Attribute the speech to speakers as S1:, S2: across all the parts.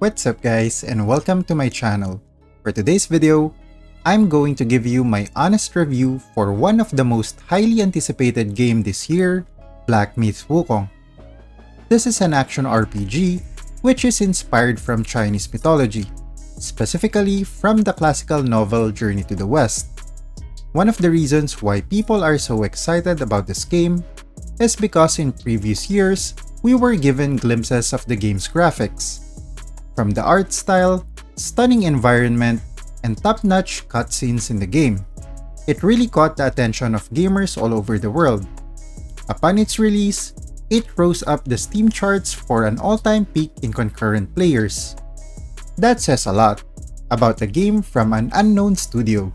S1: What's up guys, and welcome to my channel. For today's video, I'm going to give you my honest review for one of the most highly anticipated game this year, Black Myth Wukong. This is an action RPG which is inspired from Chinese mythology, specifically from the classical novel Journey to the West. One of the reasons why people are so excited about this game is because in previous years, we were given glimpses of the game's graphics. From the art style, stunning environment, and top-notch cutscenes in the game, it really caught the attention of gamers all over the world. Upon its release, it rose up the Steam charts for an all-time peak in concurrent players. That says a lot about a game from an unknown studio.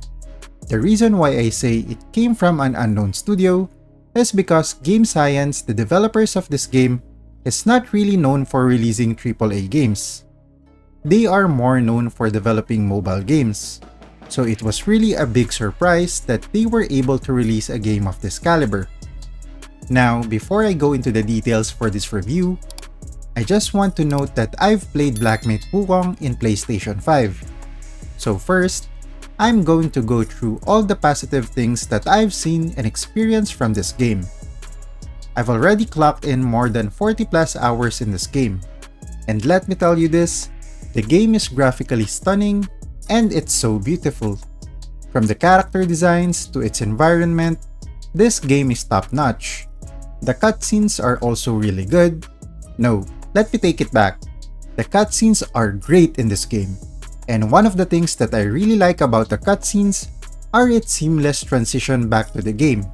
S1: The reason why I say it came from an unknown studio is because Game Science, the developers of this game, is not really known for releasing AAA games. They are more known for developing mobile games, so it was really a big surprise that they were able to release a game of this caliber. Now, before I go into the details for this review, I just want to note that I've played Black Myth Wukong in PlayStation 5. So first, I'm going to go through all the positive things that I've seen and experienced from this game. I've already clocked in more than 40 plus hours in this game, and let me tell you this, the game is graphically stunning and it's so beautiful. From the character designs to its environment, this game is top-notch. The cutscenes are also really good. No, let me take it back. The cutscenes are great in this game, and one of the things that I really like about the cutscenes are its seamless transition back to the game.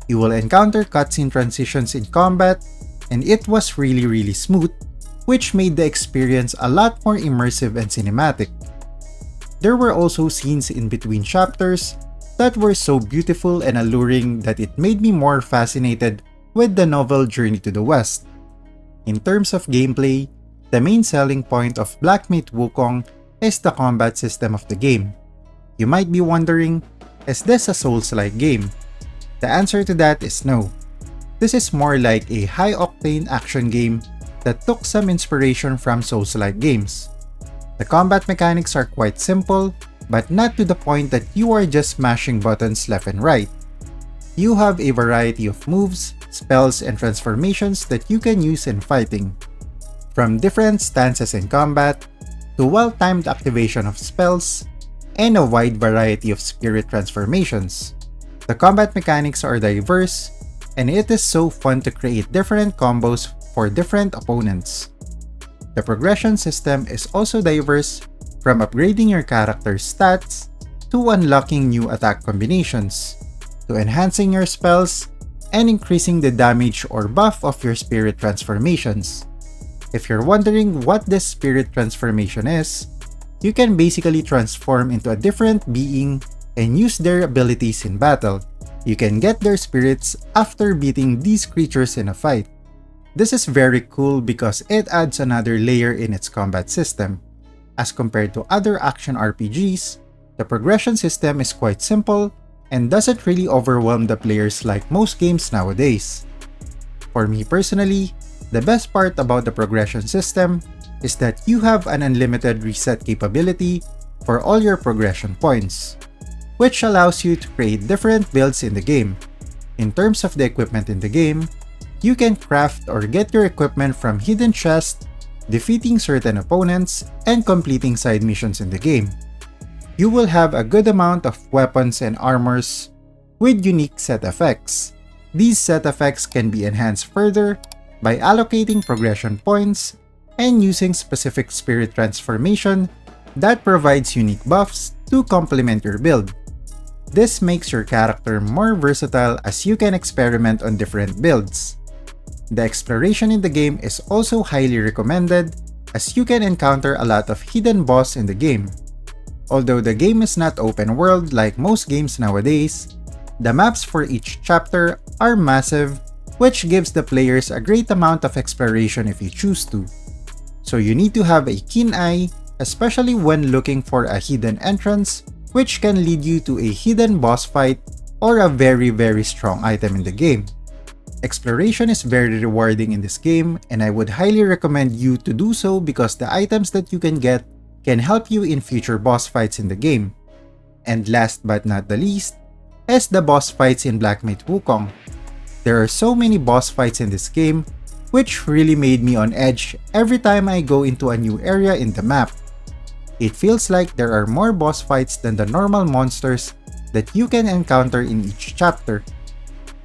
S1: You will encounter cutscene transitions in combat, and it was really smooth, which made the experience a lot more immersive and cinematic. There were also scenes in between chapters that were so beautiful and alluring that it made me more fascinated with the novel Journey to the West. In terms of gameplay, the main selling point of Black Myth Wukong is the combat system of the game. You might be wondering, is this a Souls-like game? The answer to that is no. This is more like a high-octane action game that took some inspiration from Souls-like games. The combat mechanics are quite simple, but not to the point that you are just mashing buttons left and right. You have a variety of moves, spells, and transformations that you can use in fighting. From different stances in combat, to well-timed activation of spells, and a wide variety of spirit transformations. The combat mechanics are diverse, and it is so fun to create different combos for different opponents. The progression system is also diverse, from upgrading your character's stats, to unlocking new attack combinations, to enhancing your spells, and increasing the damage or buff of your spirit transformations. If you're wondering what this spirit transformation is, you can basically transform into a different being and use their abilities in battle. You can get their spirits after beating these creatures in a fight. This is very cool because it adds another layer in its combat system. As compared to other action RPGs, the progression system is quite simple and doesn't really overwhelm the players like most games nowadays. For me personally, the best part about the progression system is that you have an unlimited reset capability for all your progression points, which allows you to create different builds in the game. In terms of the equipment in the game, you can craft or get your equipment from hidden chests, defeating certain opponents, and completing side missions in the game. You will have a good amount of weapons and armors with unique set effects. These set effects can be enhanced further by allocating progression points and using specific spirit transformation that provides unique buffs to complement your build. This makes your character more versatile as you can experiment on different builds. The exploration in the game is also highly recommended as you can encounter a lot of hidden boss in the game. Although the game is not open world like most games nowadays, the maps for each chapter are massive, which gives the players a great amount of exploration if you choose to. So you need to have a keen eye, especially when looking for a hidden entrance, which can lead you to a hidden boss fight or a very strong item in the game. Exploration is very rewarding in this game, and I would highly recommend you to do so because the items that you can get can help you in future boss fights in the game. And last but not the least, is the boss fights in Black Myth Wukong. There are so many boss fights in this game, which really made me on edge every time I go into a new area in the map. It feels like there are more boss fights than the normal monsters that you can encounter in each chapter,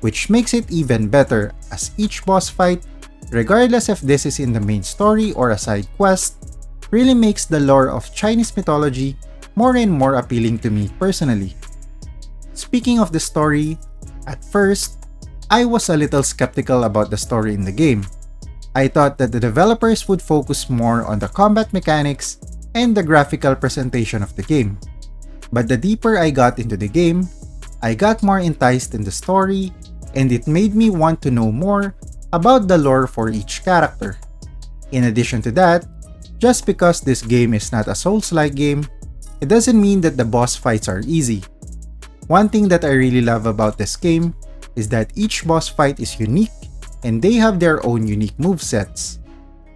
S1: which makes it even better as each boss fight, regardless if this is in the main story or a side quest, really makes the lore of Chinese mythology more and more appealing to me personally. Speaking of the story, at first, I was a little skeptical about the story in the game. I thought that the developers would focus more on the combat mechanics and the graphical presentation of the game. But the deeper I got into the game, I got more enticed in the story, and it made me want to know more about the lore for each character. In addition to that, just because this game is not a Souls-like game, it doesn't mean that the boss fights are easy. One thing that I really love about this game is that each boss fight is unique and they have their own unique movesets.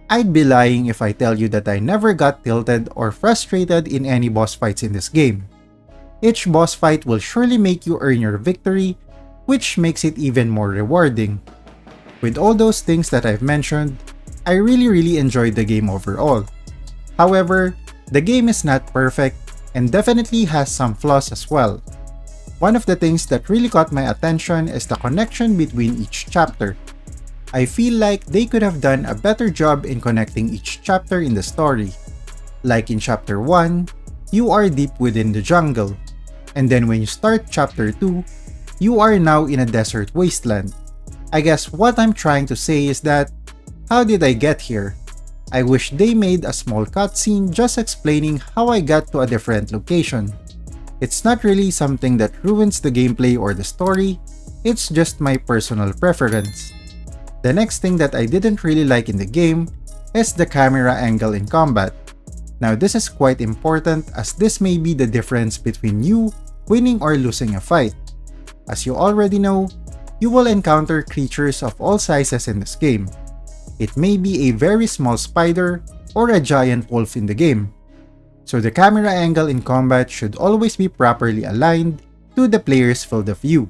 S1: I'd be lying if I tell you that I never got tilted or frustrated in any boss fights in this game. Each boss fight will surely make you earn your victory, which makes it even more rewarding. With all those things that I've mentioned, I really enjoyed the game overall. However, the game is not perfect and definitely has some flaws as well. One of the things that really caught my attention is the connection between each chapter. I feel like they could have done a better job in connecting each chapter in the story. Like in chapter 1, you are deep within the jungle, and then when you start chapter 2, you are now in a desert wasteland. I guess what I'm trying to say is that, how did I get here? I wish they made a small cutscene just explaining how I got to a different location. It's not really something that ruins the gameplay or the story, it's just my personal preference. The next thing that I didn't really like in the game is the camera angle in combat. Now this is quite important as this may be the difference between you winning or losing a fight. As you already know, you will encounter creatures of all sizes in this game. It may be a very small spider or a giant wolf in the game. So the camera angle in combat should always be properly aligned to the player's field of view.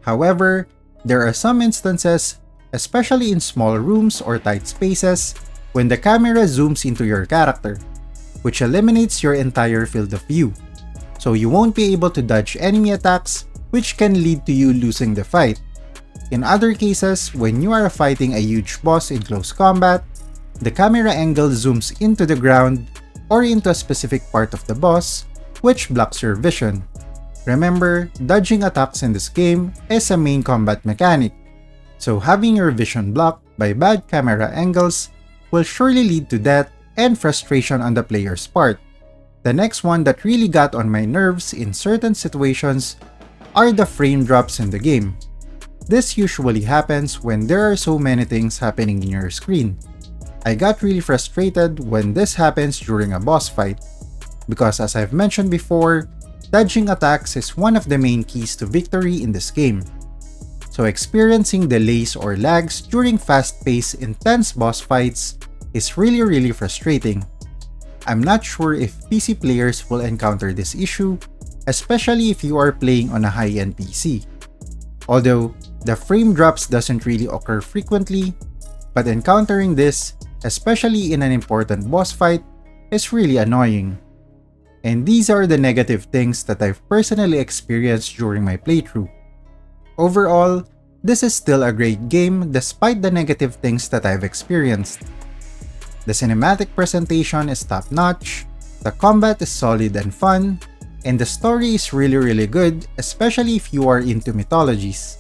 S1: However, there are some instances, especially in small rooms or tight spaces, when the camera zooms into your character, which eliminates your entire field of view. So you won't be able to dodge enemy attacks, which can lead to you losing the fight. In other cases, when you are fighting a huge boss in close combat, the camera angle zooms into the ground or into a specific part of the boss, which blocks your vision. Remember, dodging attacks in this game is a main combat mechanic, so having your vision blocked by bad camera angles will surely lead to death and frustration on the player's part. The next one that really got on my nerves in certain situations are the frame drops in the game. This usually happens when there are so many things happening in your screen. I got really frustrated when this happens during a boss fight, because as I've mentioned before, dodging attacks is one of the main keys to victory in this game. So experiencing delays or lags during fast-paced, intense boss fights is really frustrating. I'm not sure if PC players will encounter this issue, especially if you are playing on a high-end PC. Although, the frame drops doesn't really occur frequently, but encountering this, especially in an important boss fight, is really annoying. And these are the negative things that I've personally experienced during my playthrough. Overall, this is still a great game despite the negative things that I've experienced. The cinematic presentation is top-notch, the combat is solid and fun, and the story is really good, especially if you are into mythologies.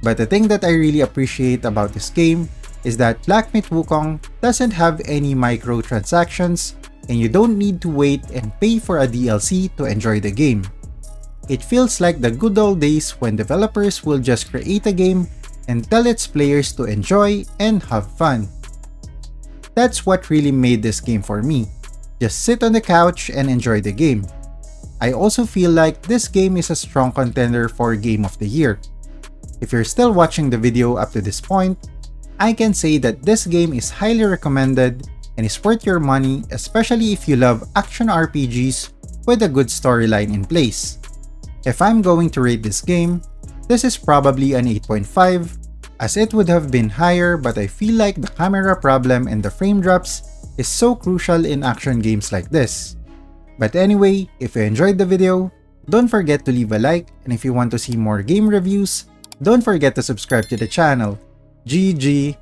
S1: But the thing that I really appreciate about this game is that Black Myth Wukong doesn't have any microtransactions, and you don't need to wait and pay for a DLC to enjoy the game. It feels like the good old days when developers will just create a game and tell its players to enjoy and have fun. That's what really made this game for me. Just sit on the couch and enjoy the game. I also feel like this game is a strong contender for Game of the Year. If you're still watching the video up to this point, I can say that this game is highly recommended and is worth your money, especially if you love action RPGs with a good storyline in place. If I'm going to rate this game, this is probably an 8.5, as it would have been higher, but I feel like the camera problem and the frame drops is so crucial in action games like this. But anyway, if you enjoyed the video, don't forget to leave a like, and if you want to see more game reviews, don't forget to subscribe to the channel. GG!